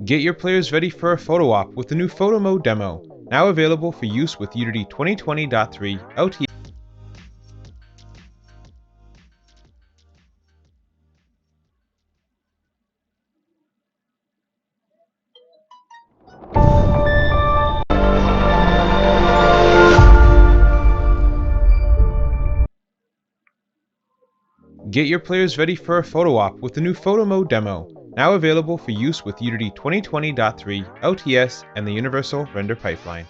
Get your players ready for a photo op with the new Photo Mode demo, now available for use with Unity 2020.3 LTS. Get your players ready for a photo op with the new Photo Mode demo, now available for use with Unity 2020.3 LTS and the Universal Render Pipeline.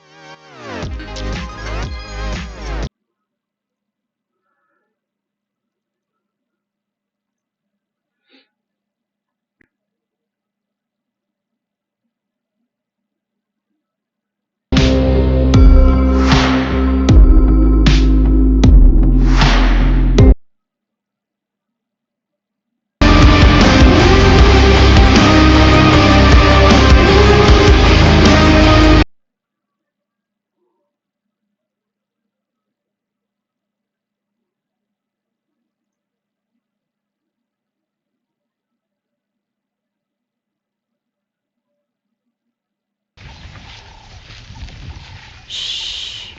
Shh.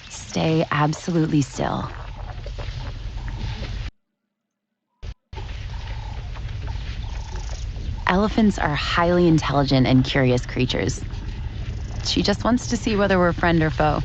Stay absolutely still. Elephants are highly intelligent and curious creatures. She just wants to see whether we're friend or foe.